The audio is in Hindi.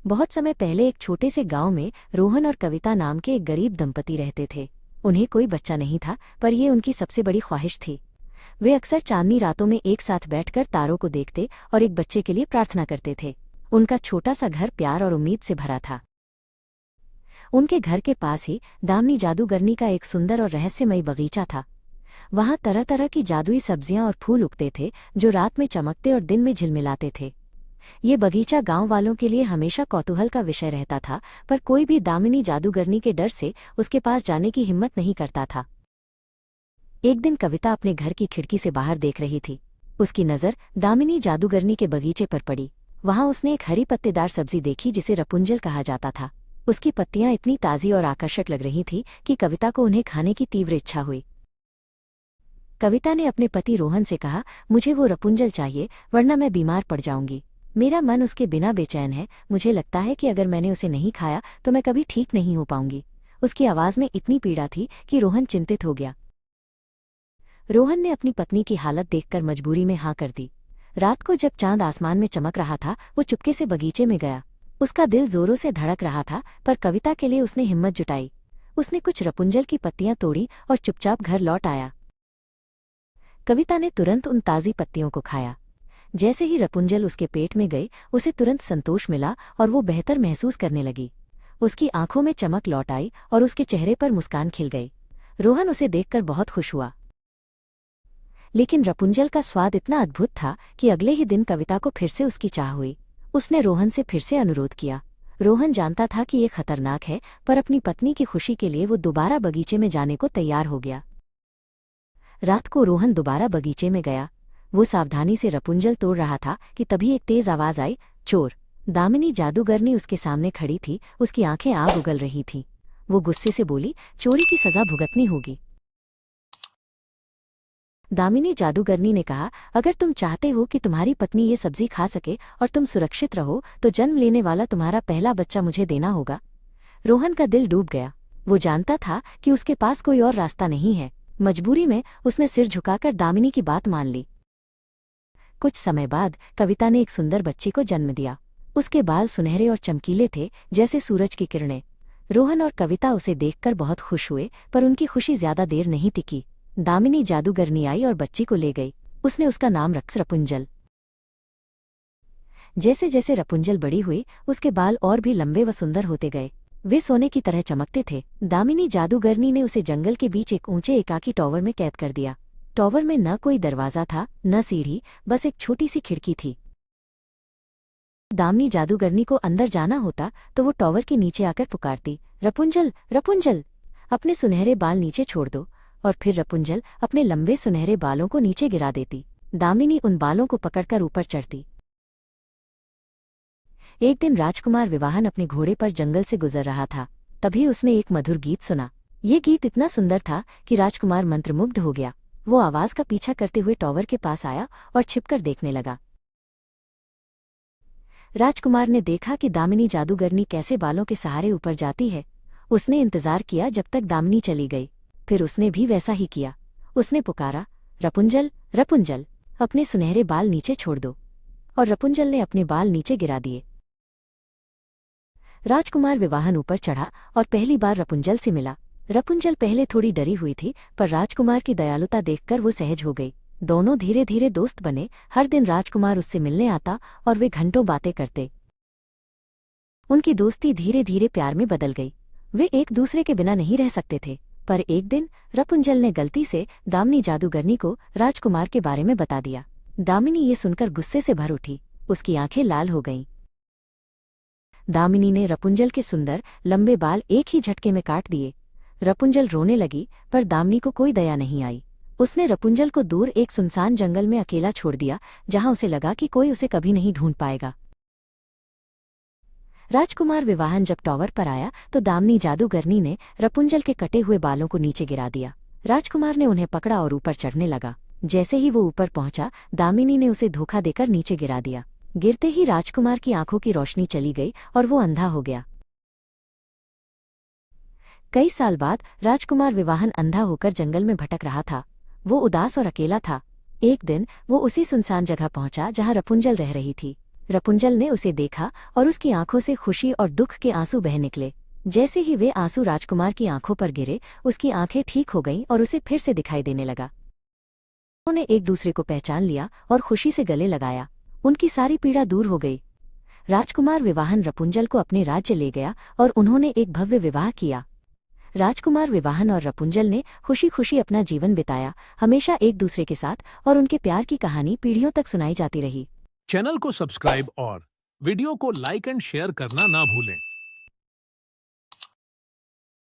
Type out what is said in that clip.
बहुत समय पहले एक छोटे से गांव में रोहन और कविता नाम के एक गरीब दंपति रहते थे। उन्हें कोई बच्चा नहीं था, पर यह उनकी सबसे बड़ी ख्वाहिश थी। वे अक्सर चांदनी रातों में एक साथ बैठकर तारों को देखते और एक बच्चे के लिए प्रार्थना करते थे। उनका छोटा सा घर प्यार और उम्मीद से भरा था। उनके घर के पास ही दामिनी जादूगरनी का एक सुंदर और रहस्यमयी बगीचा था। वहां तरह तरह की जादुई सब्जियां और फूल उगते थे, जो रात में चमकते और दिन में झिलमिलाते थे। ये बगीचा गांव वालों के लिए हमेशा कौतूहल का विषय रहता था, पर कोई भी दामिनी जादूगरनी के डर से उसके पास जाने की हिम्मत नहीं करता था। एक दिन कविता अपने घर की खिड़की से बाहर देख रही थी। उसकी नज़र दामिनी जादूगरनी के बगीचे पर पड़ी। वहां उसने एक हरी पत्तेदार सब्जी देखी जिसे रपुंजल कहा जाता था। उसकी पत्तियां इतनी ताज़ी और आकर्षक लग रही थीं कि कविता को उन्हें खाने की तीव्र इच्छा हुई। कविता ने अपने पति रोहन से कहा, मुझे वो रपुंजल चाहिए, वरना मैं बीमार पड़ जाऊंगी। मेरा मन उसके बिना बेचैन है। मुझे लगता है कि अगर मैंने उसे नहीं खाया तो मैं कभी ठीक नहीं हो पाऊंगी। उसकी आवाज़ में इतनी पीड़ा थी कि रोहन चिंतित हो गया। रोहन ने अपनी पत्नी की हालत देखकर मजबूरी में हाँ कर दी। रात को जब चांद आसमान में चमक रहा था, वो चुपके से बगीचे में गया। उसका दिल जोरों से धड़क रहा था, पर कविता के लिए उसने हिम्मत जुटाई। उसने कुछ रपुंजल की पत्तियां तोड़ी और चुपचाप घर लौट आया। कविता ने तुरंत उन ताज़ी पत्तियों को खाया। जैसे ही रपुंजल उसके पेट में गई, उसे तुरंत संतोष मिला और वो बेहतर महसूस करने लगी। उसकी आंखों में चमक लौट आई और उसके चेहरे पर मुस्कान खिल गई। रोहन उसे देखकर बहुत खुश हुआ। लेकिन रपुंजल का स्वाद इतना अद्भुत था कि अगले ही दिन कविता को फिर से उसकी चाह हुई। उसने रोहन से फिर से अनुरोध किया। रोहन जानता था कि ये खतरनाक है, पर अपनी पत्नी की खुशी के लिए वो दोबारा बगीचे में जाने को तैयार हो गया। रात को रोहन दोबारा बगीचे में गया। वो सावधानी से रपुंजल तोड़ रहा था कि तभी एक तेज आवाज आई, चोर। दामिनी जादूगरनी उसके सामने खड़ी थी। उसकी आंखें आग उगल रही थीं। वो गुस्से से बोली, चोरी की सजा भुगतनी होगी। दामिनी जादूगरनी ने कहा, अगर तुम चाहते हो कि तुम्हारी पत्नी ये सब्जी खा सके और तुम सुरक्षित रहो, तो जन्म लेने वाला तुम्हारा पहला बच्चा मुझे देना होगा। रोहन का दिल डूब गया। वो जानता था कि उसके पास कोई और रास्ता नहीं है। मजबूरी में उसने सिर झुकाकर दामिनी की बात मान ली। कुछ समय बाद कविता ने एक सुंदर बच्चे को जन्म दिया। उसके बाल सुनहरे और चमकीले थे, जैसे सूरज की किरणें। रोहन और कविता उसे देखकर बहुत खुश हुए, पर उनकी खुशी ज्यादा देर नहीं टिकी। दामिनी जादूगरनी आई और बच्ची को ले गई। उसने उसका नाम रखा रपुंजल। जैसे जैसे रपुंजल बड़ी हुई, उसके बाल और भी लंबे व सुंदर होते गए। वे सोने की तरह चमकते थे। दामिनी जादूगरनी ने उसे जंगल के बीच एक ऊंचे एकाकी टॉवर में कैद कर दिया। टॉवर में न कोई दरवाजा था, न सीढ़ी, बस एक छोटी सी खिड़की थी। दामिनी जादूगरनी को अंदर जाना होता तो वो टॉवर के नीचे आकर पुकारती, रपुंजल, रपुंजल, अपने सुनहरे बाल नीचे छोड़ दो। और फिर रपुंजल अपने लंबे सुनहरे बालों को नीचे गिरा देती। दामिनी उन बालों को पकड़कर ऊपर चढ़ती। एक दिन राजकुमार विवाहन अपने घोड़े पर जंगल से गुजर रहा था। तभी उसने एक मधुर गीत सुना। ये गीत इतना सुंदर था कि राजकुमार मंत्रमुग्ध हो गया। वो आवाज का पीछा करते हुए टॉवर के पास आया और छिपकर देखने लगा। राजकुमार ने देखा कि दामिनी जादूगरनी कैसे बालों के सहारे ऊपर जाती है। उसने इंतजार किया जब तक दामिनी चली गई। फिर उसने भी वैसा ही किया। उसने पुकारा, रपुंजल, रपुंजल, अपने सुनहरे बाल नीचे छोड़ दो। और रपुंजल ने अपने बाल नीचे गिरा दिए। राजकुमार विवाहन ऊपर चढ़ा और पहली बार रपुंजल से मिला। रपुंजल पहले थोड़ी डरी हुई थी, पर राजकुमार की दयालुता देखकर वो सहज हो गई। दोनों धीरे धीरे दोस्त बने। हर दिन राजकुमार उससे मिलने आता और वे घंटों बातें करते। उनकी दोस्ती धीरे धीरे प्यार में बदल गई। वे एक दूसरे के बिना नहीं रह सकते थे। पर एक दिन रपुंजल ने गलती से दामिनी जादूगरनी को राजकुमार के बारे में बता दिया। दामिनी ये सुनकर गुस्से से भर उठी। उसकी आंखें लाल हो गईं। दामिनी ने रपुंजल के सुंदर लंबे बाल एक ही झटके में काट दिए। रपुंजल रोने लगी, पर दामिनी को कोई दया नहीं आई। उसने रपुंजल को दूर एक सुनसान जंगल में अकेला छोड़ दिया, जहां उसे लगा कि कोई उसे कभी नहीं ढूंढ पाएगा। राजकुमार विवाहन जब टॉवर पर आया तो दामिनी जादूगरनी ने रपुंजल के कटे हुए बालों को नीचे गिरा दिया। राजकुमार ने उन्हें पकड़ा और ऊपर चढ़ने लगा। जैसे ही वो ऊपर पहुंचा, दामिनी ने उसे धोखा देकर नीचे गिरा दिया। गिरते ही राजकुमार की आंखों की रोशनी चली गई और वो अंधा हो गया। कई साल बाद राजकुमार विवाहन अंधा होकर जंगल में भटक रहा था। वो उदास और अकेला था। एक दिन वो उसी सुनसान जगह पहुंचा जहां रपुंजल रह रही थी। रपुंजल ने उसे देखा और उसकी आंखों से खुशी और दुख के आंसू बह निकले। जैसे ही वे आंसू राजकुमार की आंखों पर गिरे, उसकी आंखें ठीक हो गईं और उसे फिर से दिखाई देने लगा। उन्होंने एक दूसरे को पहचान लिया और खुशी से गले लगाया। उनकी सारी पीड़ा दूर हो गई। राजकुमार विवाहन रपुंजल को अपने राज्य ले गया और उन्होंने एक भव्य विवाह किया। राजकुमार विवाहन और रपुंजल ने खुशी खुशी अपना जीवन बिताया, हमेशा एक दूसरे के साथ, और उनके प्यार की कहानी पीढ़ियों तक सुनाई जाती रही। चैनल को सब्सक्राइब और वीडियो को लाइक एंड शेयर करना ना भूलें।